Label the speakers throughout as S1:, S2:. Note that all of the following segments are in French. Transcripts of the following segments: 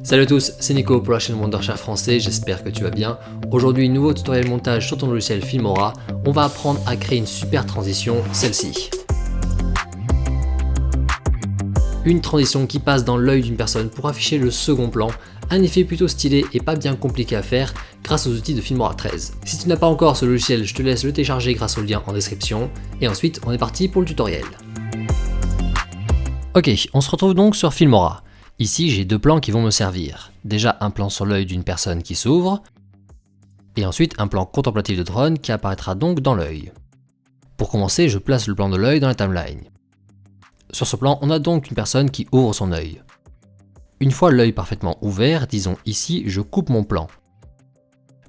S1: Salut à tous, c'est Nico pour la chaîne Wondershare français, j'espère que tu vas bien. Aujourd'hui, nouveau tutoriel montage sur ton logiciel Filmora. On va apprendre à créer une super transition, celle-ci. Une transition qui passe dans l'œil d'une personne pour afficher le second plan, un effet plutôt stylé et pas bien compliqué à faire grâce aux outils de Filmora 13. Si tu n'as pas encore ce logiciel, je te laisse le télécharger grâce au lien en description. Et ensuite, on est parti pour le tutoriel. Ok, on se retrouve donc sur Filmora. Ici, j'ai deux plans qui vont me servir. Déjà un plan sur l'œil d'une personne qui s'ouvre, et ensuite un plan contemplatif de drone qui apparaîtra donc dans l'œil. Pour commencer, je place le plan de l'œil dans la timeline. Sur ce plan, on a donc une personne qui ouvre son œil. Une fois l'œil parfaitement ouvert, disons ici, je coupe mon plan.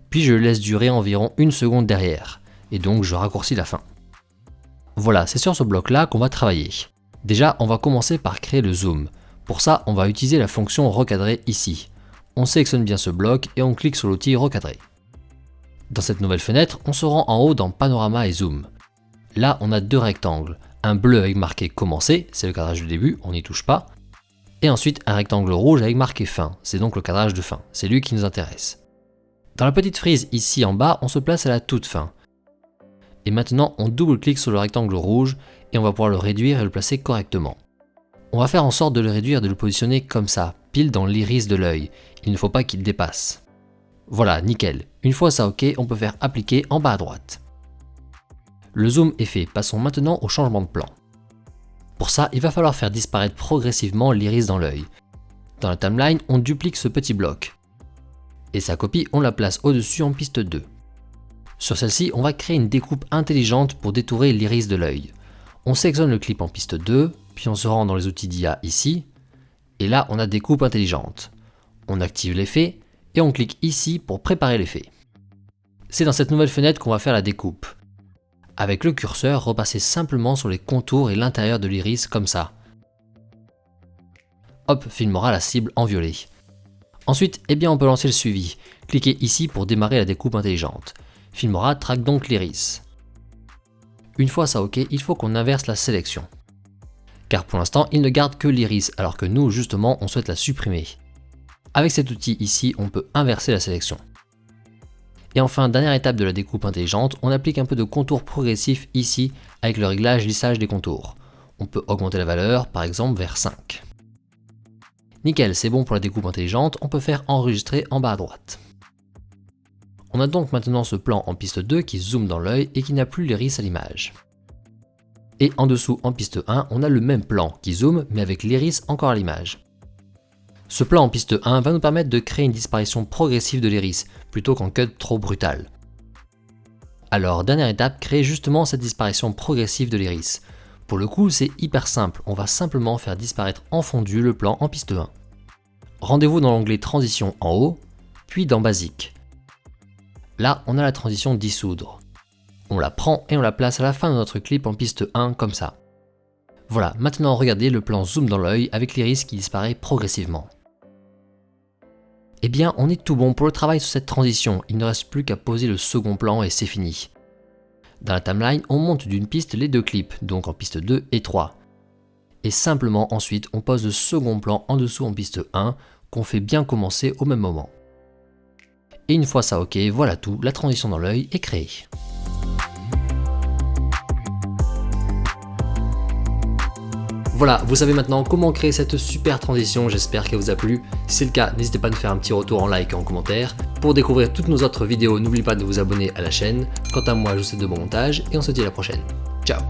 S1: Puis je le laisse durer environ une seconde derrière, et donc je raccourcis la fin. Voilà, c'est sur ce bloc-là qu'on va travailler. Déjà, on va commencer par créer le zoom. Pour ça, on va utiliser la fonction recadrer ici. On sélectionne bien ce bloc et on clique sur l'outil recadrer. Dans cette nouvelle fenêtre, on se rend en haut dans panorama et zoom. Là, on a deux rectangles. Un bleu avec marqué commencer, c'est le cadrage du début, on n'y touche pas. Et ensuite un rectangle rouge avec marqué fin, c'est donc le cadrage de fin, c'est lui qui nous intéresse. Dans la petite frise ici en bas, on se place à la toute fin. Et maintenant, on double-clique sur le rectangle rouge et on va pouvoir le réduire et le placer correctement. On va faire en sorte de le réduire et de le positionner comme ça, pile dans l'iris de l'œil. Il ne faut pas qu'il dépasse. Voilà, nickel. Une fois ça ok, on peut faire appliquer en bas à droite. Le zoom est fait, passons maintenant au changement de plan. Pour ça, il va falloir faire disparaître progressivement l'iris dans l'œil. Dans la timeline, on duplique ce petit bloc. Et sa copie, on la place au-dessus en piste 2. Sur celle-ci, on va créer une découpe intelligente pour détourer l'iris de l'œil. On sélectionne le clip en piste 2, puis on se rend dans les outils d'IA ici, et là on a découpe intelligente. On active l'effet, et on clique ici pour préparer l'effet. C'est dans cette nouvelle fenêtre qu'on va faire la découpe. Avec le curseur, repassez simplement sur les contours et l'intérieur de l'iris comme ça. Hop, Filmora la cible en violet. Ensuite, on peut lancer le suivi. Cliquez ici pour démarrer la découpe intelligente. Filmora traque donc l'iris. Une fois ça ok, il faut qu'on inverse la sélection. Car pour l'instant, il ne garde que l'iris, alors que nous, justement, on souhaite la supprimer. Avec cet outil ici, on peut inverser la sélection. Et enfin, dernière étape de la découpe intelligente, on applique un peu de contour progressif ici, avec le réglage lissage des contours. On peut augmenter la valeur, par exemple vers 5. Nickel, c'est bon pour la découpe intelligente, on peut faire enregistrer en bas à droite. On a donc maintenant ce plan en piste 2 qui zoome dans l'œil et qui n'a plus l'iris à l'image. Et en dessous, en piste 1, on a le même plan qui zoome, mais avec l'iris encore à l'image. Ce plan en piste 1 va nous permettre de créer une disparition progressive de l'iris, plutôt qu'en cut trop brutal. Alors, dernière étape, créer justement cette disparition progressive de l'iris. Pour le coup, c'est hyper simple, on va simplement faire disparaître en fondu le plan en piste 1. Rendez-vous dans l'onglet Transition en haut, puis dans Basique. Là, on a la transition dissoudre. On la prend et on la place à la fin de notre clip en piste 1 comme ça. Voilà, maintenant regardez le plan zoom dans l'œil avec l'iris qui disparaît progressivement. On est tout bon pour le travail sur cette transition, il ne reste plus qu'à poser le second plan et c'est fini. Dans la timeline, on monte d'une piste les deux clips, donc en piste 2 et 3. Et simplement ensuite, on pose le second plan en dessous en piste 1 qu'on fait bien commencer au même moment. Et une fois ça ok, voilà tout, la transition dans l'œil est créée. Voilà, vous savez maintenant comment créer cette super transition, j'espère qu'elle vous a plu. Si c'est le cas, n'hésitez pas à nous faire un petit retour en like et en commentaire. Pour découvrir toutes nos autres vidéos, n'oubliez pas de vous abonner à la chaîne. Quant à moi, je vous souhaite de bons montages et on se dit à la prochaine. Ciao!